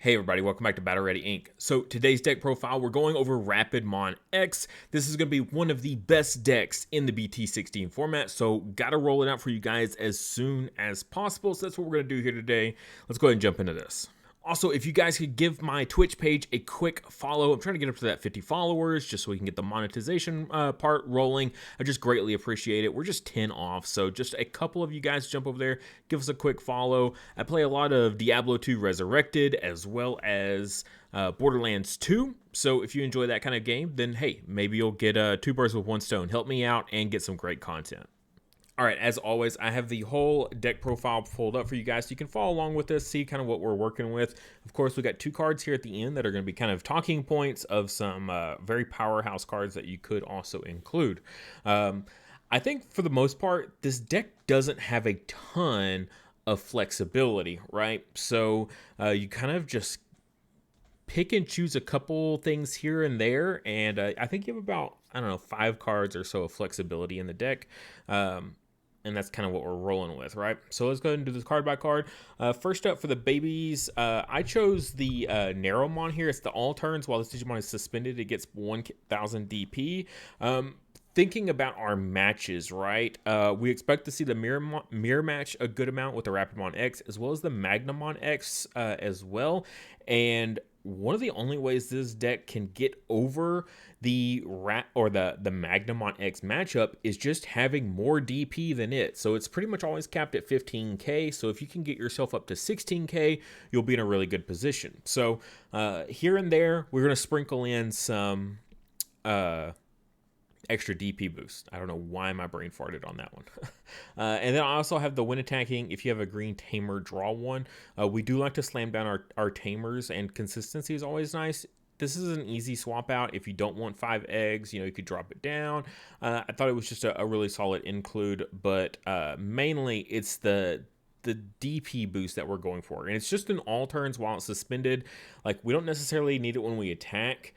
Hey everybody, welcome back to Battle Ready Inc. So today's deck profile, we're going over Rapidmon X. This is going to be one of the best decks in the BT16 format, so gotta roll it out for you guys as soon as possible. So that's what we're going to do here today. Let's go ahead and jump into this. Also, if you guys could give my Twitch page a quick follow, I'm trying to get up to that 50 followers just so we can get the monetization part rolling. I just greatly appreciate it. We're just 10 off, so just a couple of you guys jump over there, give us a quick follow. I play a lot of Diablo 2 Resurrected as well as Borderlands 2. So if you enjoy that kind of game, then hey, maybe you'll get two birds with one stone. Help me out and get some great content. All right, as always, I have the whole deck profile pulled up for you guys so you can follow along with this, see kind of what we're working with. Of course, we got two cards here at the end that are going to be kind of talking points of some very powerhouse cards that you could also include. I think for the most part, this deck doesn't have a ton of flexibility, right? So you kind of just pick and choose a couple things here and there, and I think you have about, I don't know, 5 cards or so of flexibility in the deck. And that's kind of what we're rolling with, right? So let's go ahead and do this card by card. First up for the babies, I chose the Narrowmon here. It's the all turns. While this Digimon is suspended, it gets 1000 DP. Thinking about our matches, right? We expect to see the mirror match a good amount with the Rapidmon X, as well as the Magnamon X as well. And one of the only ways this deck can get over the Magnamon X matchup is just having more DP than it. So it's pretty much always capped at 15k. So if you can get yourself up to 16k, you'll be in a really good position. So here and there, we're going to sprinkle in some extra DP boost. I don't know why my brain farted on that one. And then I also have the when attacking, if you have a green Tamer, draw one. We do like to slam down our Tamers, and consistency is always nice. This is an easy swap out. If you don't want 5 eggs, you could drop it down. I thought it was just a really solid include, but mainly it's the DP boost that we're going for. And it's just an all turns while it's suspended. Like, we don't necessarily need it when we attack,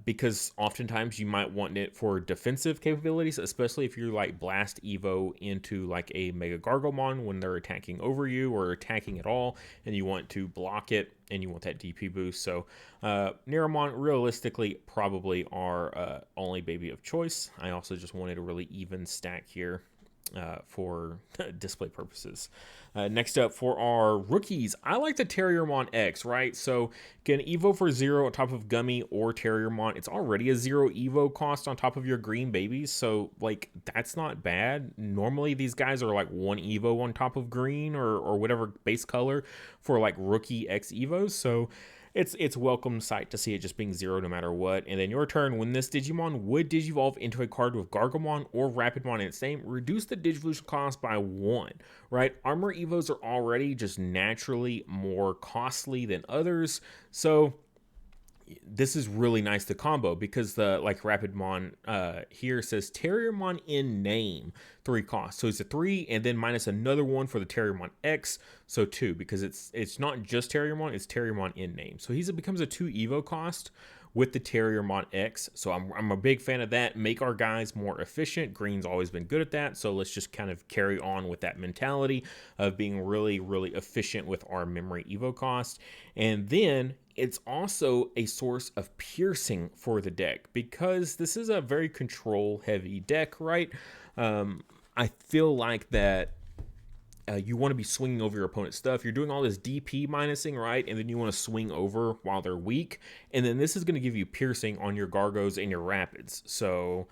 because oftentimes you might want it for defensive capabilities, especially if you're like blast Evo into like a Mega Gargomon when they're attacking over you or attacking at all, and you want to block it and you want that DP boost. So Narrowmon realistically probably our only baby of choice. I also just wanted a really even stack here for display purposes. Next up for our rookies, I like the Terriermon X, right? So get an Evo for 0 on top of Gummy or Terriermon. It's already a 0 Evo cost on top of your green babies, so like that's not bad. Normally these guys are like 1 Evo on top of green or whatever base color for like rookie X Evos, so it's welcome sight to see it just being 0 no matter what. And then your turn, when this Digimon would Digivolve into a card with Gargomon or Rapidmon in its name, reduce the Digivolution cost by 1, right? Armor Evos are already just naturally more costly than others, so this is really nice to combo because the like Rapidmon here says Terriermon in name 3 cost, so it's a 3 and then minus another 1 for the Terriermon X, so 2, because it's not just Terriermon, it's Terriermon in name, so he becomes a 2 Evo cost with the Terriermon X. So I'm a big fan of that. Make our guys more efficient. Green's always been good at that, so let's just kind of carry on with that mentality of being really, really efficient with our memory Evo cost. And then it's also a source of piercing for the deck because this is a very control heavy deck, right? I feel like that you want to be swinging over your opponent's stuff. You're doing all this DP minusing, right? And then you want to swing over while they're weak. And then this is going to give you piercing on your Gargos and your Rapids. So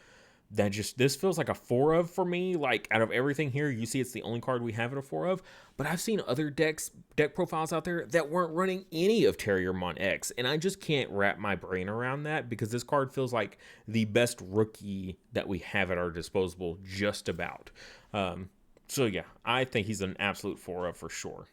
this feels like a 4 of for me. Like, out of everything here, you see it's the only card we have it a 4 of. But I've seen other deck profiles out there that weren't running any of Terriermon X. And I just can't wrap my brain around that because this card feels like the best rookie that we have at our disposal, just about. So yeah, I think he's an absolute 4 of for sure.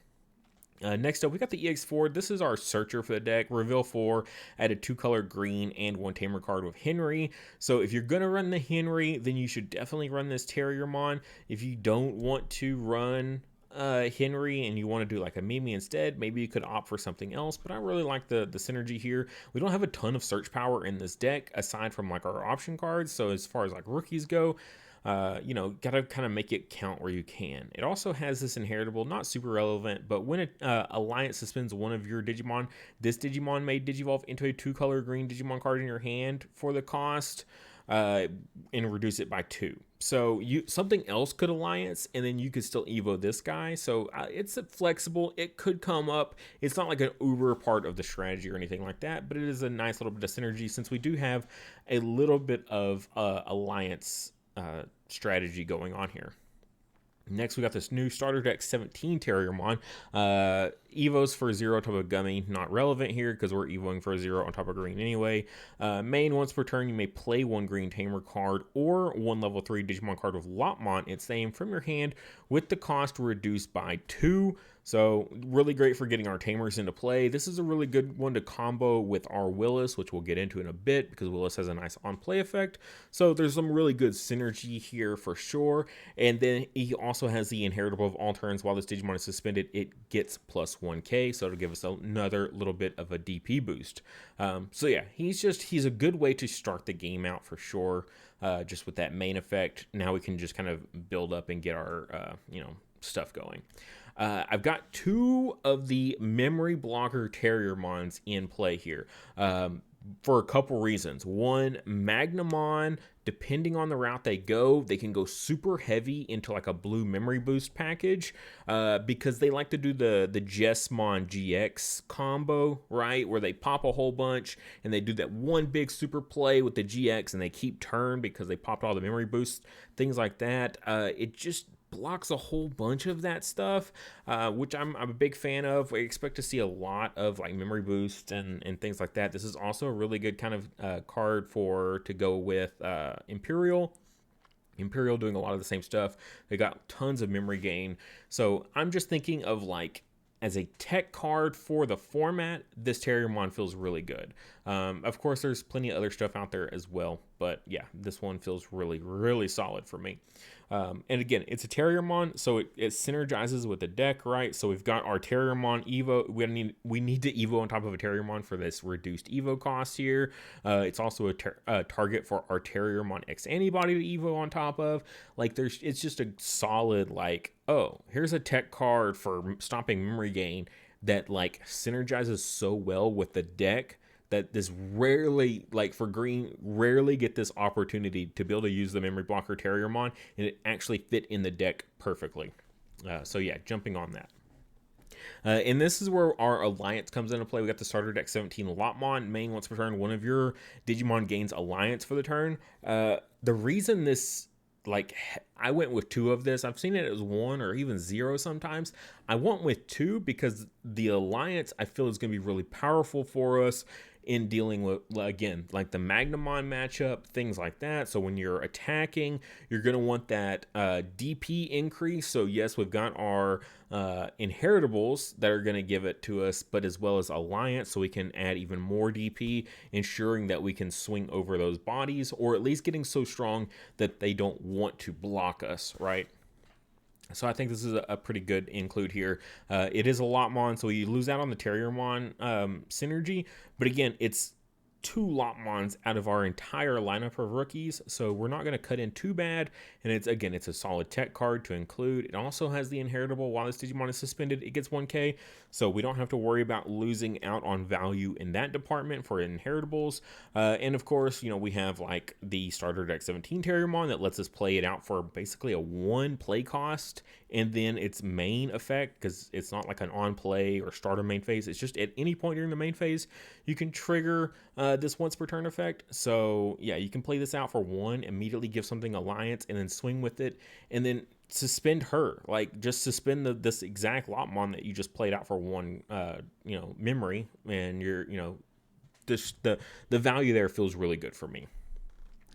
Next up, we got the EX4. This is our searcher for the deck. Reveal 4, added 2 color green and 1 Tamer card with Henry. So if you're going to run the Henry, then you should definitely run this Terriermon. If you don't want to run Henry and you want to do like a Mimi instead, maybe you could opt for something else, but I really like the synergy here. We don't have a ton of search power in this deck aside from like our option cards, so as far as like rookies go, You know, gotta kind of make it count where you can. It also has this inheritable, not super relevant, but when a Alliance suspends one of your Digimon, this Digimon may Digivolve into a 2-color green Digimon card in your hand for the cost, and reduce it by 2. So something else could Alliance, and then you could still Evo this guy. So it's flexible. It could come up. It's not like an uber part of the strategy or anything like that, but it is a nice little bit of synergy since we do have a little bit of Alliance strategy going on here. Next, we got this new starter deck 17 Terriermon. Evos for 0 on top of Gummy, not relevant here because we're Evoing for 0 on top of green anyway. Main, once per turn, you may play 1 green Tamer card or 1 level 3 Digimon card with Lopmon. It's same from your hand with the cost reduced by 2. So really great for getting our Tamers into play. This is a really good one to combo with our Willis, which we'll get into in a bit because Willis has a nice on-play effect. So there's some really good synergy here for sure. And then he also has the inheritable of all turns. While this Digimon is suspended, it gets plus 1k, so it'll give us another little bit of a DP boost. So yeah, he's a good way to start the game out for sure. Just with that main effect, now we can just kind of build up and get our stuff going. I've got 2 of the memory blocker Terriermons in play here for a couple reasons. One, Magnamon, depending on the route they go, they can go super heavy into like a blue memory boost package because they like to do the Jessmon GX combo, right? Where they pop a whole bunch and they do that one big super play with the GX and they keep turn because they popped all the memory boosts, things like that. It just blocks a whole bunch of that stuff, which I'm a big fan of. We expect to see a lot of like memory boosts and things like that. This is also a really good kind of card to go with Imperial doing a lot of the same stuff. They got tons of memory gain. So I'm just thinking of like, as a tech card for the format, this Terriermon feels really good. Of course, there's plenty of other stuff out there as well, but yeah, this one feels really, really solid for me. And again, it's a Terriermon, so it synergizes with the deck, right? So we've got our Terriermon Evo. We need to Evo on top of a Terriermon for this reduced Evo cost here. It's also a target for our Terriermon X Antibody to Evo on top of. Like, it's just a solid, like, oh, here's a tech card for stopping memory gain that like synergizes so well with the deck that this rarely, like for green, rarely get this opportunity to be able to use the memory blocker Terriermon and it actually fit in the deck perfectly. So yeah, jumping on that. And this is where our Alliance comes into play. We got the starter deck 17 Lopmon. Main, once per turn, one of your Digimon gains Alliance for the turn. The reason this, like, I went with 2 of this. I've seen it as 1 or even 0 sometimes. I went with 2 because the Alliance, I feel, is going to be really powerful for us in dealing with, again, like the Magnamon matchup, things like that. So when you're attacking, you're going to want that DP increase. So yes, we've got our inheritables that are going to give it to us, but as well as Alliance, so we can add even more DP, ensuring that we can swing over those bodies, or at least getting so strong that they don't want to block us, right? So I think this is a pretty good include here. It is a Lopmon, so you lose out on the Terriermon synergy. But again, it's 2 Lopmons out of our entire lineup of rookies, so we're not going to cut in too bad. And it's a solid tech card to include. It also has the inheritable. While this Digimon is suspended, it gets 1k, so we don't have to worry about losing out on value in that department for inheritables. And of course, we have like the starter deck 17 Terriermon that lets us play it out for basically a 1 play cost, and then its main effect, because it's not like an on play or starter main phase, it's just at any point during the main phase you can trigger this once per turn effect. So yeah, you can play this out for 1, immediately give something Alliance, and then swing with it, and then suspend her. Like, just suspend this exact Lopmon that you just played out for 1 memory, and you're just the value there feels really good for me.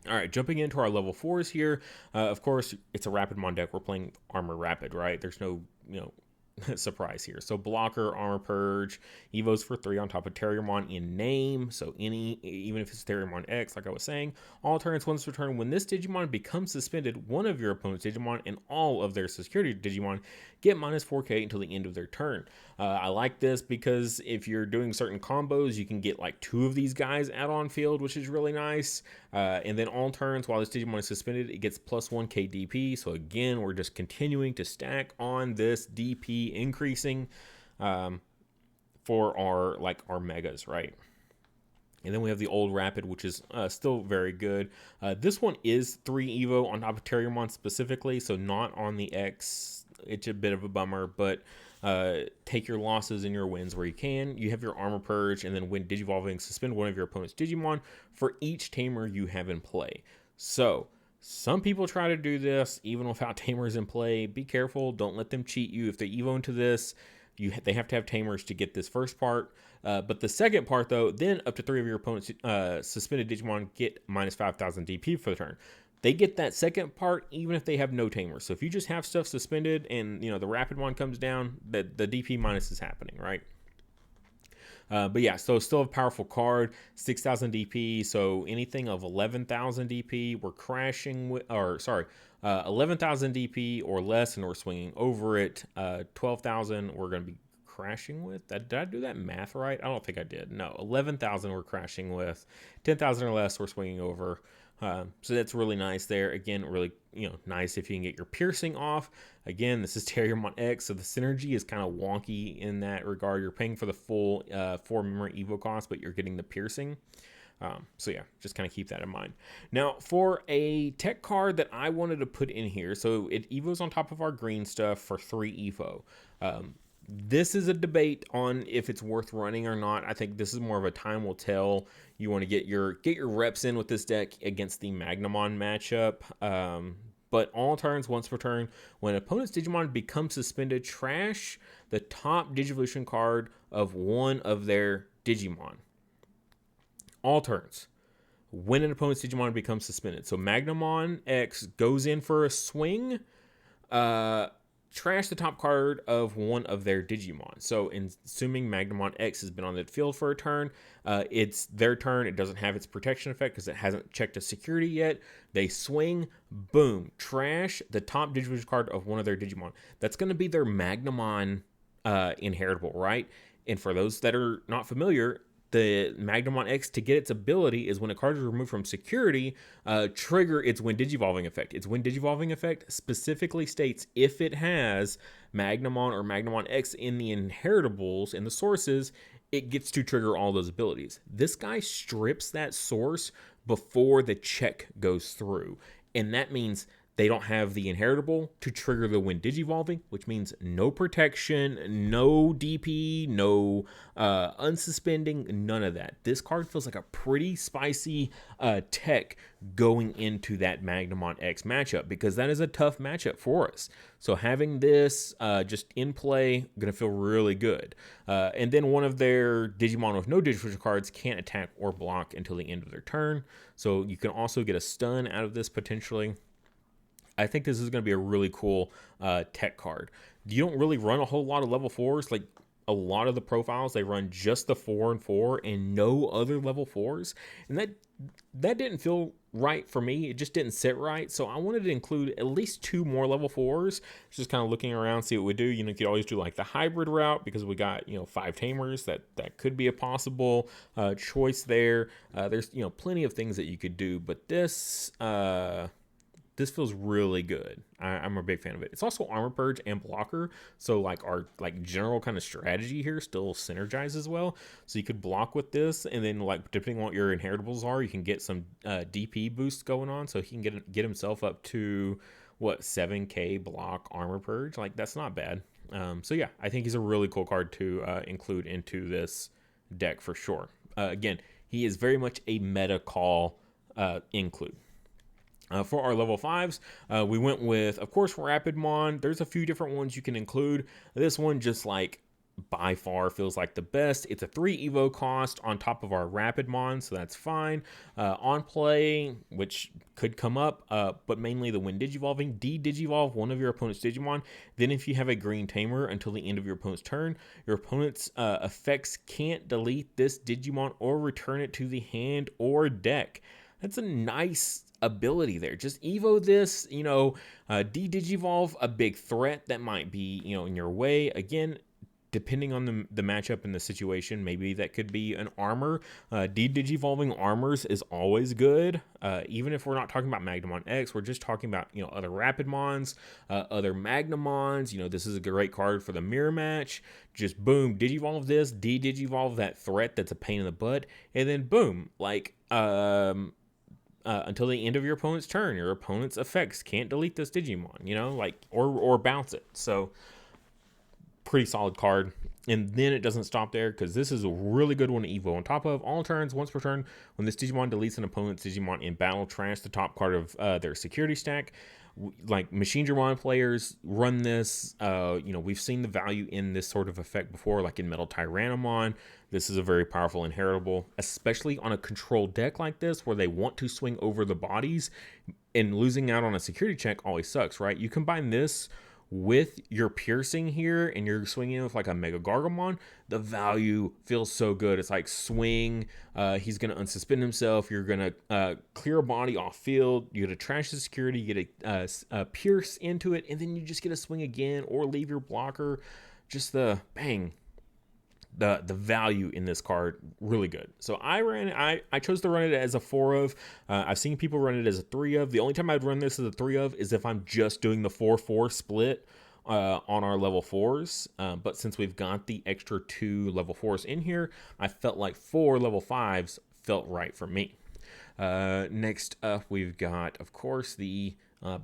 All right, jumping into our level 4s here. Of course, it's a Rapidmon deck. We're playing Armor Rapid, right? There's no surprise here. So blocker, armor purge, evos for 3 on top of Terriermon in name. So even if it's Terriermon X, like I was saying, all turns once per turn. When this Digimon becomes suspended, one of your opponent's Digimon and all of their security Digimon get minus 4k until the end of their turn. I like this because if you're doing certain combos, you can get like 2 of these guys out on field, which is really nice. And then all turns while this Digimon is suspended, it gets plus 1k DP. So again, we're just continuing to stack on this DP increasing for our megas, right? And then we have the old Rapid, which is still very good. This one is 3 Evo on top of Terriermon specifically, so not on the X. It's a bit of a bummer, but take your losses and your wins where you can. You have your Armor Purge, and then when Digivolving, suspend one of your opponent's Digimon for each Tamer you have in play. So some people try to do this even without Tamers in play. Be careful. Don't let them cheat you. If they Evo into this, they have to have Tamers to get this first part. But the second part, though, then up to 3 of your opponent's suspended Digimon get minus 5,000 DP for the turn. They get that second part even if they have no Tamers. So if you just have stuff suspended and the Rapidmon comes down, the DP minus is happening, right? But yeah, so still a powerful card, 6,000 DP. So anything of 11,000 DP, we're crashing with, 11,000 DP or less, and we're swinging over it. 12,000, we're going to be crashing with. Did I do that math right? I don't think I did. No, 11,000 we're crashing with. 10,000 or less, we're swinging over. So that's really nice there. Again, really, nice if you can get your piercing off. Again, this is Terriermon X, so the synergy is kind of wonky in that regard. You're paying for the full 4 memory Evo cost, but you're getting the piercing. So yeah, just kind of keep that in mind. Now, for a tech card that I wanted to put in here, so it Evos on top of our green stuff for 3 Evo. This is a debate on if it's worth running or not. I think this is more of a time will tell. You want to get your reps in with this deck against the Magnamon matchup. But all turns, once per turn, when an opponent's Digimon becomes suspended, trash the top Digivolution card of one of their Digimon. All turns, when an opponent's Digimon becomes suspended. So Magnamon X goes in for a swing. Trash the top card of one of their Digimon. So assuming Magnamon X has been on the field for a turn, it's their turn. It doesn't have its protection effect because it hasn't checked a security yet. They swing, boom, trash the top Digivolution card of one of their Digimon. That's going to be their Magnamon inheritable, right? And for those that are not familiar, the Magnamon X, to get its ability, is when a card is removed from security, trigger its When Digivolving effect. Its When Digivolving effect specifically states if it has Magnamon or Magnamon X in the inheritables, in the sources, it gets to trigger all those abilities. This guy strips that source before the check goes through. And that means they don't have the inheritable to trigger the When Digivolving, which means no protection, no DP, no unsuspending, none of that. This card feels like a pretty spicy tech going into that Magnamon X matchup, because that is a tough matchup for us. So having this just in play, going to feel really good. And then one of their Digimon with no Digivolution cards can't attack or block until the end of their turn. So you can also get a stun out of this potentially. I think this is going to be a really cool tech card. You don't really run a whole lot of level 4s. Like a lot of the profiles, they run just the 4 and 4 and no other level 4s. And that didn't feel right for me. It just didn't sit right. So I wanted to include at least 2 more level 4s. Just kind of looking around, see what we do. You could always do like the hybrid route because we got, 5 Tamers. That could be a possible choice there. There's, plenty of things that you could do. But this feels really good. I'm a big fan of it. It's also Armor Purge and Blocker, so our general kind of strategy here still synergizes well. So you could block with this, and then depending on what your inheritables are, you can get some DP boosts going on. So he can get himself up to 7k block Armor Purge. That's not bad. So yeah, I think he's a really cool card to include into this deck for sure. Again, he is very much a meta call include. For our level 5s, we went with, of course, Rapidmon. There's a few different ones you can include. This one just by far feels like the best. It's a 3 Evo cost on top of our Rapidmon, so that's fine. On play, which could come up, but mainly the when Digivolving, de-Digivolve one of your opponent's Digimon. Then if you have a green Tamer until the end of your opponent's turn, your opponent's effects can't delete this Digimon or return it to the hand or deck. That's a nice ability there. Just Evo this, de-Digivolve a big threat that might be, in your way. Again, depending on the matchup and the situation, maybe that could be an armor. De-Digivolving armors is always good. Even if we're not talking about Magnamon X, we're just talking about, other Rapidmons, other Magnamons. This is a great card for the mirror match. Just boom, Digivolve this, de-Digivolve that threat that's a pain in the butt, and then boom, until the end of your opponent's turn, your opponent's effects can't delete this Digimon, or bounce it. So pretty solid card. And then it doesn't stop there, because this is a really good one to Evo. On top of all turns, once per turn, when this Digimon deletes an opponent's Digimon in battle, trash the top card of their security stack. Like Machine Dramon players run this. We've seen the value in this sort of effect before, like in Metal Tyrannomon. This is a very powerful inheritable, especially on a controlled deck like this, where they want to swing over the bodies, and losing out on a security check always sucks, right? You combine this with your piercing here, and you're swinging with like a Mega Gargomon, the value feels so good. It's like swing, he's going to unsuspend himself, you're going to clear a body off field, you get to trash the security, you get to pierce into it, and then you just get to swing again or leave your blocker. Just the bang. The value in this card, really good. So I chose to run it as a 4 of. I've seen people run it as a 3 of. The only time I'd run this as a 3 of is if I'm just doing the 4-4 split on our level 4s. But since we've got the extra 2 level 4s in here, I felt like 4 level 5s felt right for me. Next up, we've got, of course, the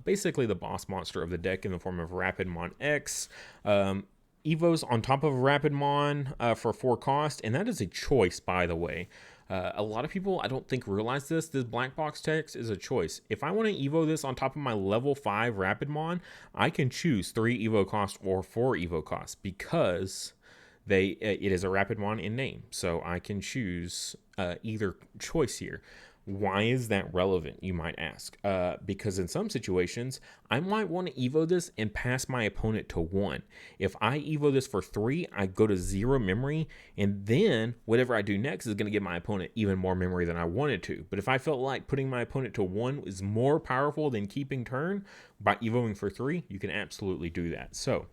basically the boss monster of the deck in the form of Rapidmon X. Evos on top of Rapidmon for 4 cost, and that is a choice, by the way. A lot of people, I don't think, realize this. This black box text is a choice. If I want to Evo this on top of my level 5 Rapidmon, I can choose 3 Evo cost or 4 Evo cost, because it is a Rapidmon in name. So I can choose either choice here. Why is that relevant, you might ask? Because in some situations, I might want to Evo this and pass my opponent to 1. If I Evo this for 3, I go to 0 memory, and then whatever I do next is going to give my opponent even more memory than I wanted to. But if I felt like putting my opponent to 1 is more powerful than keeping turn by Evoing for 3, you can absolutely do that. So,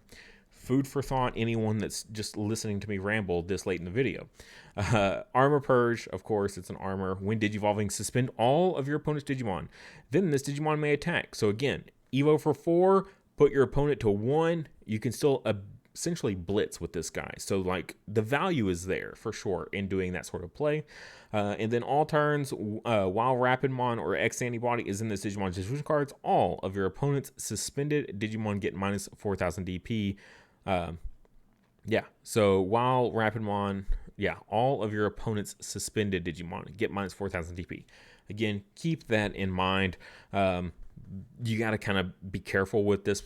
food for thought, anyone that's just listening to me ramble this late in the video. Armor Purge, of course, it's an armor. When Digivolving, suspend all of your opponent's Digimon. Then this Digimon may attack. So again, Evo for 4, put your opponent to 1. You can still essentially blitz with this guy. So like the value is there for sure in doing that sort of play. And then all turns, while Rapidmon or X Antibody is in this Digimon's distribution cards, all of your opponent's suspended Digimon get minus 4,000 DP. So while Rapidmon, all of your opponent's suspended Digimon get minus 4,000 DP. Again, keep that in mind. You got to kind of be careful with this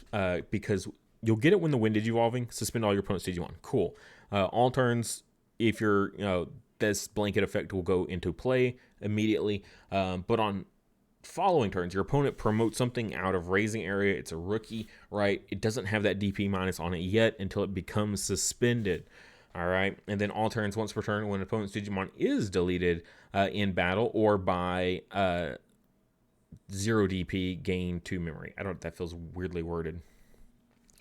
because you'll get it when the Wind Digivolving, suspend all your opponent's Digimon. Cool. All turns, if you're, this blanket effect will go into play immediately. But on following turns, your opponent promotes something out of raising area. It's a rookie, right? It doesn't have that DP minus on it yet until it becomes suspended. All right. And then all turns, once per turn, when an opponent's Digimon is deleted in battle or by 0 DP, gain 2 memory. That feels weirdly worded.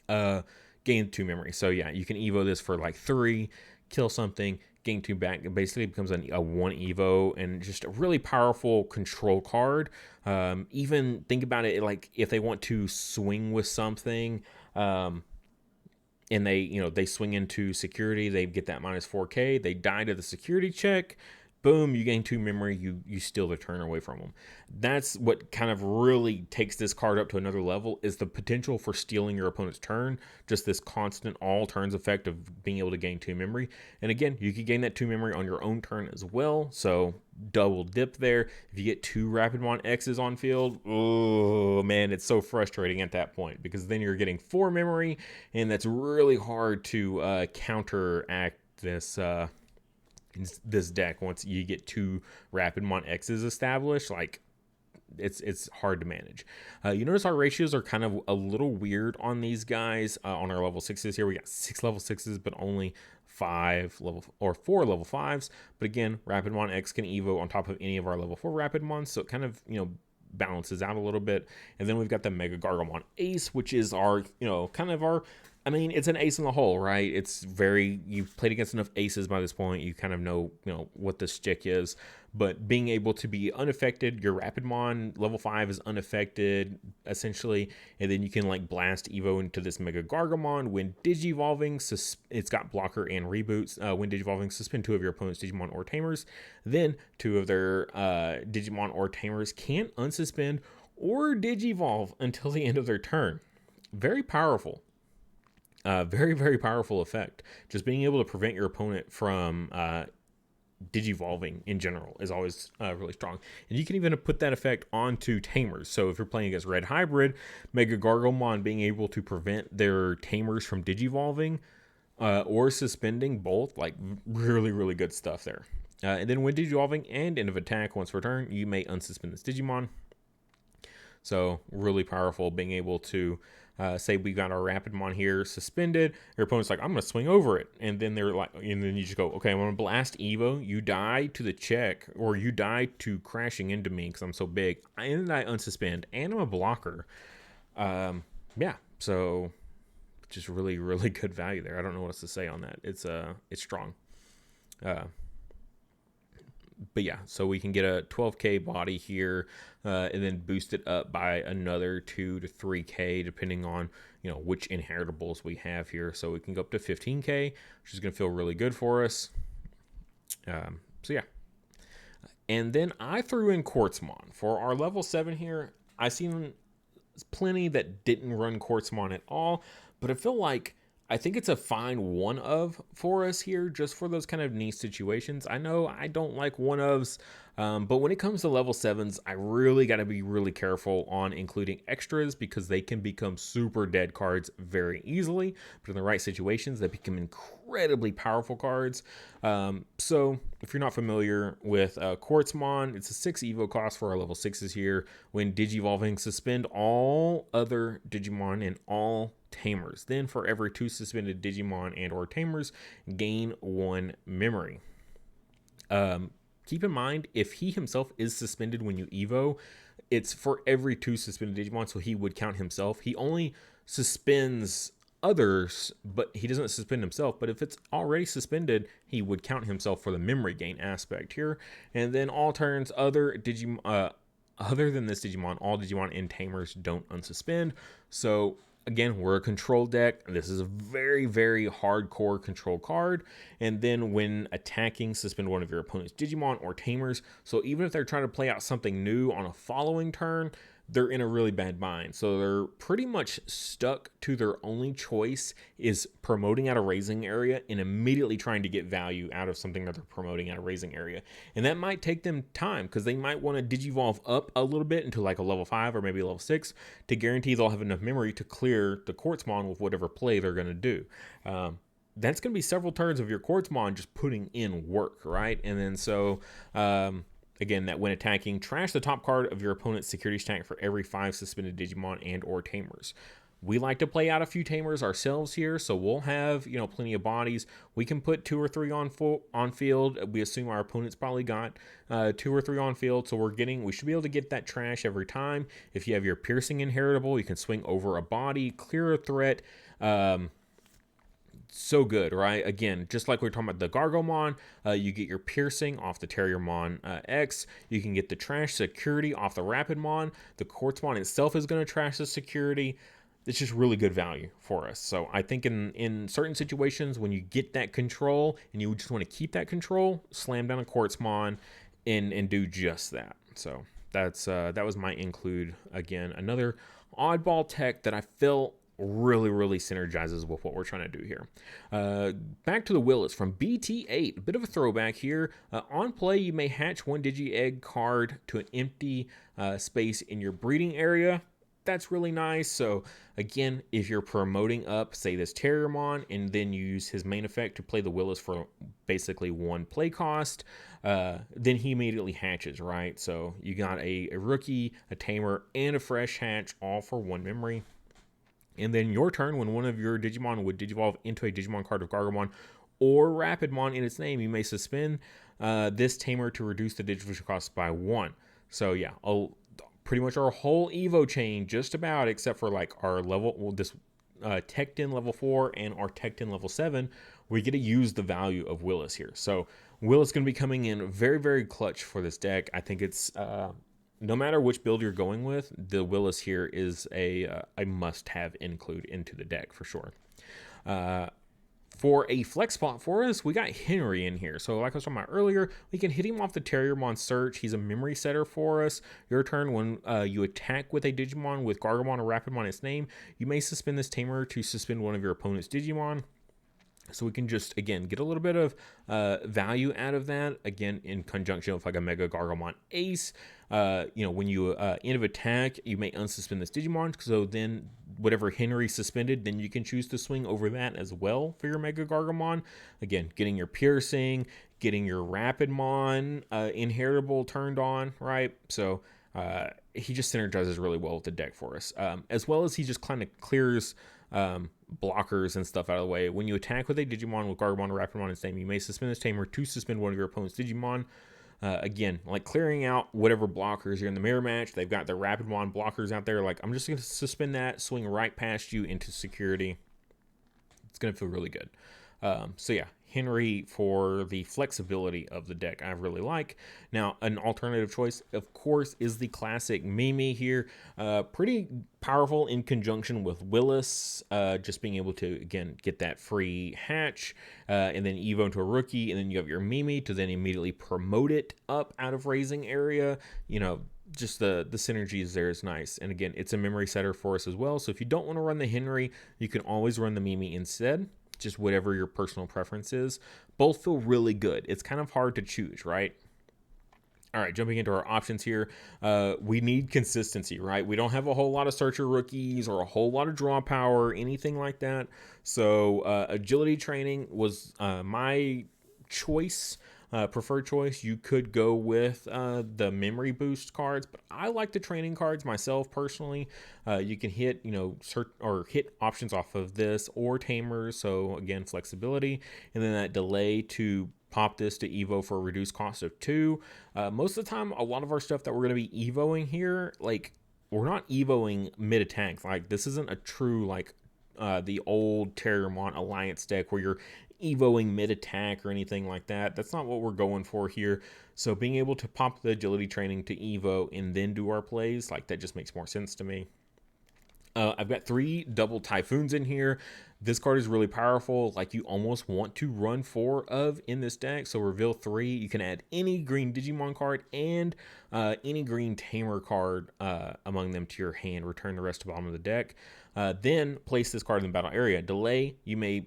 Gain 2 memory. So yeah, you can Evo this for like 3, kill something, gain 2 back. It basically becomes a 1 Evo, and just a really powerful control card. Even think about it, like if they want to swing with something, and they swing into security, they get that minus 4K, they die to the security check, boom, you gain 2 memory, you steal the turn away from them. That's what kind of really takes this card up to another level, is the potential for stealing your opponent's turn, just this constant all turns effect of being able to gain 2 memory. And again, you can gain that 2 memory on your own turn as well, so double dip there. If you get 2 Rapidmon X's on field, oh man, it's so frustrating at that point, because then you're getting 4 memory, and that's really hard to counteract this deck. Once you get 2 Rapidmon X's established, like it's hard to manage. You notice our ratios are kind of a little weird on these guys. On our level 6s here, we got 6 level 6s, but only 4 level 5s. But again, Rapidmon X can evo on top of any of our level 4 Rapidmons, so it kind of, balances out a little bit. And then we've got the Mega Gargomon Ace, which is our, kind of our, it's an ace in the hole, right? It's you've played against enough aces by this point, you kind of know, what the stick is. But being able to be unaffected, your Rapidmon level 5 is unaffected, essentially, and then you can like blast Evo into this Mega Gargomon. When Digivolving, it's got blocker and reboots. When Digivolving, suspend 2 of your opponent's Digimon or Tamers. Then 2 of their Digimon or Tamers can't unsuspend or Digivolve until the end of their turn. Very powerful. Very, very powerful effect. Just being able to prevent your opponent from Digivolving in general is always really strong. And you can even put that effect onto Tamers. So if you're playing against Red Hybrid, Mega Gargomon being able to prevent their Tamers from Digivolving or suspending both, like really, really good stuff there. And then when Digivolving and end of attack, once per turn, you may unsuspend this Digimon. So really powerful, being able to say we got our Rapidmon here suspended. Your opponent's like, I'm going to swing over it. And then they're like, and then you just go, okay, I'm going to blast Evo. You die to the check, or you die to crashing into me because I'm so big. And then I unsuspend, and I'm a blocker. Yeah, so just really, really good value there. I don't know what else to say on that. It's strong. But yeah, so we can get a 12K body here, and then boost it up by another 2 to 3K, depending on, which inheritables we have here. So we can go up to 15K, which is going to feel really good for us. So yeah. And then I threw in Quartzmon. For our level 7 here, I've seen plenty that didn't run Quartzmon at all, but I think it's a fine one of for us here, just for those kind of niche situations. I know I don't like one ofs, but when it comes to level 7s, I really got to be really careful on including extras, because they can become super dead cards very easily. But in the right situations, they become incredibly powerful cards. So if you're not familiar with Quartzmon, it's a 6 Evo cost for our level 6s here. When Digivolving, suspend all other Digimon and all Tamers. Then for every 2 suspended Digimon and or Tamers, gain 1 memory. Keep in mind, if he himself is suspended when you Evo, it's for every 2 suspended Digimon, so he would count himself. He only suspends others, but he doesn't suspend himself. But if it's already suspended, he would count himself for the memory gain aspect here. And then all turns, other Digimon, other than this Digimon, all Digimon and Tamers don't unsuspend. So again, we're a control deck. This is a very, very hardcore control card. And then when attacking, suspend one of your opponent's Digimon or Tamers. So even if they're trying to play out something new on a following turn, they're in a really bad bind. So they're pretty much stuck to their only choice is promoting out a raising area and immediately trying to get value out of something that they're promoting out a raising area. And that might take them time, because they might want to Digivolve up a little bit into like a level 5 or maybe a level 6 to guarantee they'll have enough memory to clear the Quartzmon with whatever play they're going to do. That's going to be several turns of your Quartzmon just putting in work, right? And then so again, that when attacking, trash the top card of your opponent's security stack for every 5 suspended Digimon and or Tamers. We like to play out a few Tamers ourselves here, so we'll have, plenty of bodies. We can put 2 or 3 on field. We assume our opponent's probably got 2 or 3 on field, so we should be able to get that trash every time. If you have your piercing inheritable, you can swing over a body, clear a threat. So good, right? Again, just like we were talking about the Gargomon, you get your piercing off the Terriermon X. You can get the trash security off the Rapidmon. The Quartzmon itself is going to trash the security. it's just really good value for us. So I think in certain situations when you get that control and you just want to keep that control, slam down a Quartzmon and do just that. So that was my include. Again, another oddball tech that I feel really synergizes with what we're trying to do here. Back to the Willis from BT8, a bit of a throwback here. On play, you may hatch one Digi-Egg card to an empty space in your breeding area. That's really nice. So again, if you're promoting up, say this Terriermon, and then you use his main effect to play the Willis for basically one play cost, then he immediately hatches, right? So you got a rookie, a tamer, and a fresh hatch, all for one memory. And then your turn, when one of your Digimon would Digivolve into a Digimon card of Gargomon or Rapidmon in its name, you may suspend this tamer to reduce the Digivolution cost by 1. So yeah, pretty much our whole Evo chain, just about, except for like our level, well, this Tech 10 level 4 and our Tech 10 level 7, we get to use the value of Willis here. So Willis going to be coming in very clutch for this deck. I think it's no matter which build you're going with, the Willis here is a must-have include into the deck for sure. For a flex spot for us, we got Henry in here. So like I was talking about earlier, we can hit him off the Terriermon search. He's a memory setter for us. Your turn, when you attack with a Digimon with Gargomon or Rapidmon in its name, you may suspend this tamer to suspend one of your opponent's Digimon. So we can just, again, get a little bit of value out of that, again, in conjunction with like a Mega Gargomon Ace. When you end of attack, you may unsuspend this Digimon. So then whatever Henry suspended, then you can choose to swing over that as well for your Mega Gargomon. Again, getting your Piercing, getting your Rapidmon inheritable turned on, right? So he just synergizes really well with the deck for us. As well as he just kind of clears blockers and stuff out of the way. When you attack with a Digimon with Gargomon or Rapidmon in its name, you may suspend this tamer to suspend one of your opponent's Digimon. Again, like clearing out whatever blockers you're in the mirror match. They've got their Rapidmon blockers out there. Like, I'm just going to suspend that, swing right past you into security. It's going to feel really good. So yeah, Henry for the flexibility of the deck I really like. Now, an alternative choice, of course, is the classic Mimi here. Pretty powerful in conjunction with Willis, just being able to, again, get that free hatch, and then Evo into a rookie, and then you have your Mimi to then immediately promote it up out of raising area. Just the synergies there is nice. And again, it's a memory setter for us as well. So if you don't want to run the Henry, you can always run the Mimi instead. Just whatever your personal preference is. Both feel really good. It's kind of hard to choose, right? All right, jumping into our options here. We need consistency, right? We don't have a whole lot of searcher rookies or a whole lot of draw power, anything like that. So agility training was my choice. Preferred choice. You could go with the memory boost cards, but I like the training cards myself personally. You can hit, search or hit options off of this or tamers. So again, flexibility, and then that delay to pop this to Evo for a reduced cost of 2. Most of the time, a lot of our stuff that we're going to be Evoing here, like we're not Evoing mid attack. Like this isn't a true like the old Terriermon Alliance deck where you're Evoing mid-attack or anything like that. That's not what we're going for here. So being able to pop the agility training to Evo and then do our plays, like that just makes more sense to me. I've got 3 double Typhoons in here. This card is really powerful. Like you almost want to run 4 of in this deck. So reveal 3. You can add any green Digimon card and any green Tamer card among them to your hand. Return the rest to the bottom of the deck. Then place this card in the battle area. Delay. You may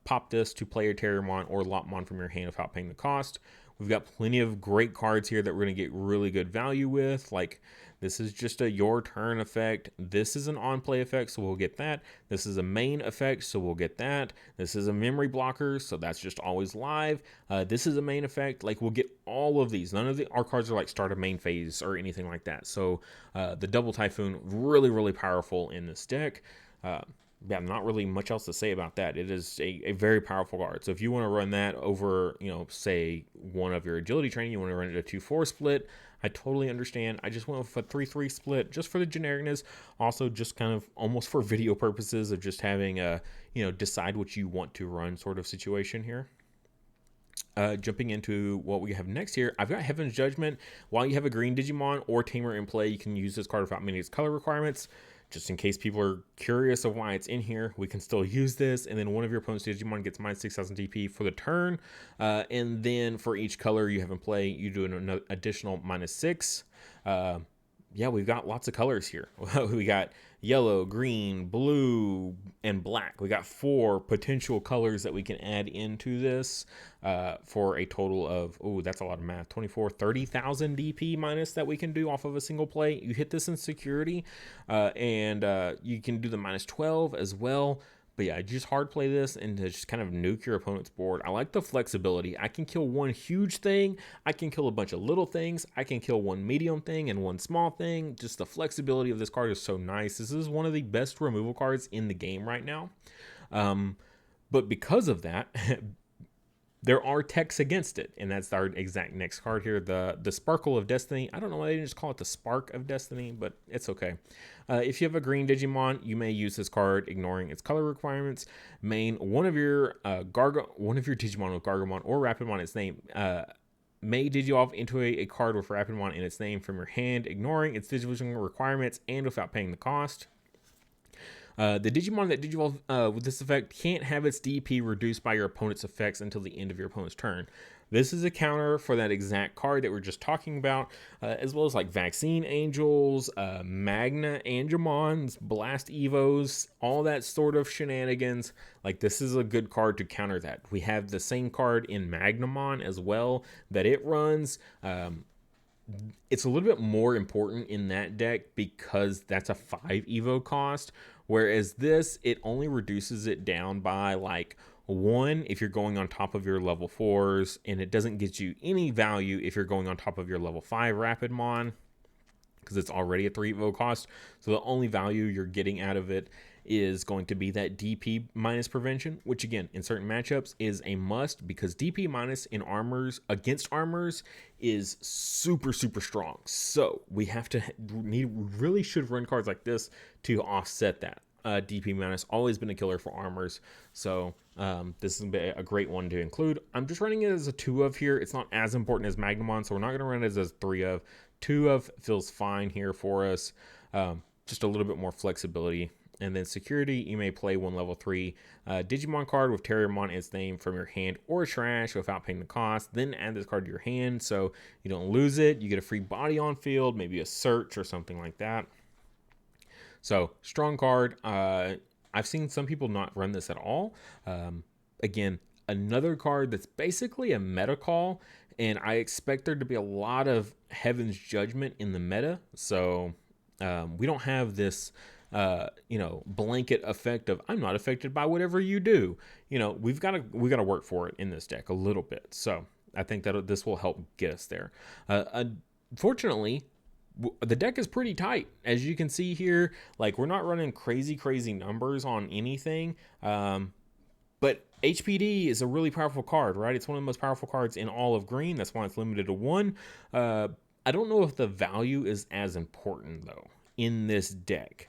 pop this to play your Terriermon or Lopmon from your hand without paying the cost. We've got plenty of great cards here that we're going to get really good value with. Like this is just a your turn effect. This is an on play effect, so we'll get that. This is a main effect, so we'll get that. This is a memory blocker, so that's just always live. This is a main effect. Like we'll get all of these. None of our cards are like start a main phase or anything like that. So the double Typhoon, really powerful in this deck. Yeah, not really much else to say about that. It is a very powerful card. So if you want to run that over, say one of your agility training, you want to run it a 2-4 split, I totally understand. I just went with a 3-3 split just for the genericness. Also, just kind of almost for video purposes of just having a, decide what you want to run sort of situation here. Jumping into what we have next here, I've got Heaven's Judgment. While you have a green Digimon or Tamer in play, you can use this card without meeting its color requirements. just in case people are curious of why it's in here, we can still use this. And then one of your opponent's Digimon gets minus 6,000 DP for the turn. And then for each color you have in play, you do an additional -6. Yeah, we've got lots of colors here. We got yellow, green, blue, and black. We got 4 potential colors that we can add into this for a total of, oh, that's a lot of math, 30,000 DP minus that we can do off of a single play. You hit this in security, and you can do the -12 as well. But yeah, just hard play this and to just kind of nuke your opponent's board. I like the flexibility. I can kill one huge thing. I can kill a bunch of little things. I can kill one medium thing and one small thing. Just the flexibility of this card is so nice. This is one of the best removal cards in the game right now. But because of that, there are techs against it, and that's our exact next card here, the Sparkle of Destiny. I don't know why they didn't just call it the Spark of Destiny, but it's okay. If you have a green Digimon, you may use this card, ignoring its color requirements. Main one of your Digimon with Gargomon or Rapidmon its name may Digivolve into a card with Rapidmon in its name from your hand, ignoring its Digivolution requirements and without paying the cost. The Digimon that Digivolve with this effect can't have its DP reduced by your opponent's effects until the end of your opponent's turn. This is a counter for that exact card that we're just talking about, as well as like Vaccine Angels, Magna Angemons, Blast Evos, all that sort of shenanigans. Like, this is a good card to counter that. We have the same card in Magnamon as well that it runs. It's a little bit more important in that deck because that's a 5 Evo cost, whereas this, it only reduces it down by like 1 if you're going on top of your level 4s, and it doesn't get you any value if you're going on top of your level 5 Rapidmon, because it's already a 3 Evo cost. So the only value you're getting out of it is going to be that DP minus prevention, which again, in certain matchups is a must, because DP minus in armors against armors is super, super strong. So we really should run cards like this to offset that. DP minus always been a killer for armors. So this is a great one to include. I'm just running it as a 2 of here. It's not as important as Magnamon, so we're not going to run it as a 3 of. 2 of feels fine here for us. Just a little bit more flexibility. And then security, you may play 1 level 3 Digimon card with Terriermon its name from your hand or trash without paying the cost. Then add this card to your hand so you don't lose it. You get a free body on field, maybe a search or something like that. So strong card. I've seen some people not run this at all. Again, another card that's basically a meta call, and I expect there to be a lot of Heaven's Judgment in the meta. So we don't have this blanket effect of I'm not affected by whatever you do. We got to work for it in this deck a little bit. So I think that this will help get us there. Unfortunately, the deck is pretty tight, as you can see here. Like, we're not running crazy numbers on anything. But HPD is a really powerful card, right? It's one of the most powerful cards in all of green. That's why it's limited to 1. I don't know if the value is as important though in this deck.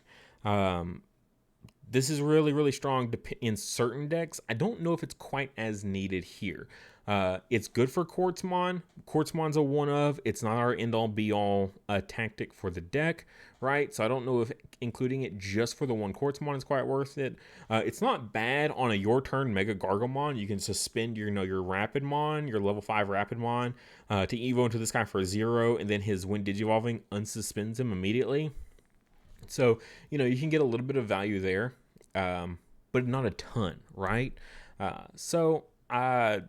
This is really strong in certain decks. I don't know if it's quite as needed here. It's good for Quartzmon. Quartzmon's a 1 of. It's not our end-all be-all tactic for the deck, right? So I don't know if including it just for the 1 Quartzmon is quite worth it. It's not bad on a your turn Mega Gargomon. You can suspend your Rapidmon, your level 5 Rapidmon, to Evo into this guy for 0, and then his when Digivolving unsuspends him immediately. So, you can get a little bit of value there, but not a ton, right? So I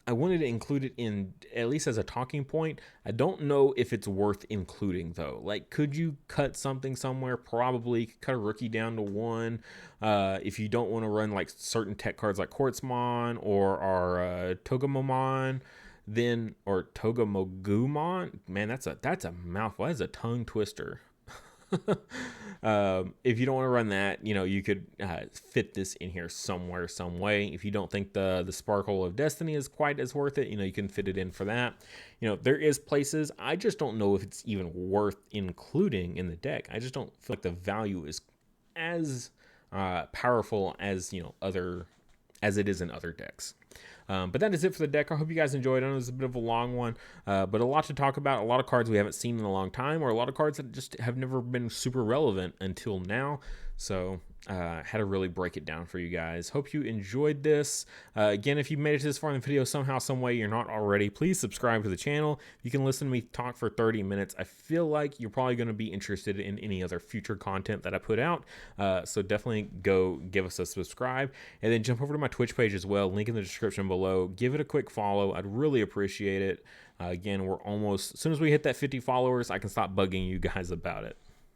wanted to include it in, at least as a talking point. I don't know if it's worth including though. Like, could you cut something somewhere? Probably. Cut a rookie down to 1. If you don't want to run like certain tech cards like Quartzmon or our Togamomon, or Togamogumon. Man, that's a mouthful. That's a tongue twister. If you don't want to run that, you could fit this in here somewhere, some way. If you don't think the Sparkle of Destiny is quite as worth it, you can fit it in for that. There is places. I just don't know if it's even worth including in the deck. I just don't feel like the value is as powerful as other as it is in other decks. But that is it for the deck. I hope you guys enjoyed. I know it was a bit of a long one, but a lot to talk about. A lot of cards we haven't seen in a long time, or a lot of cards that just have never been super relevant until now. So had to really break it down for you guys. Hope you enjoyed this. Again, if you made it to this far in the video somehow, some way you're not already, please subscribe to the channel. You can listen to me talk for 30 minutes. I feel like you're probably going to be interested in any other future content that I put out. So definitely go give us a subscribe, and then jump over to my Twitch page as well. Link in the description below. Give it a quick follow. I'd really appreciate it. Again, we're almost, as soon as we hit that 50 followers, I can stop bugging you guys about it.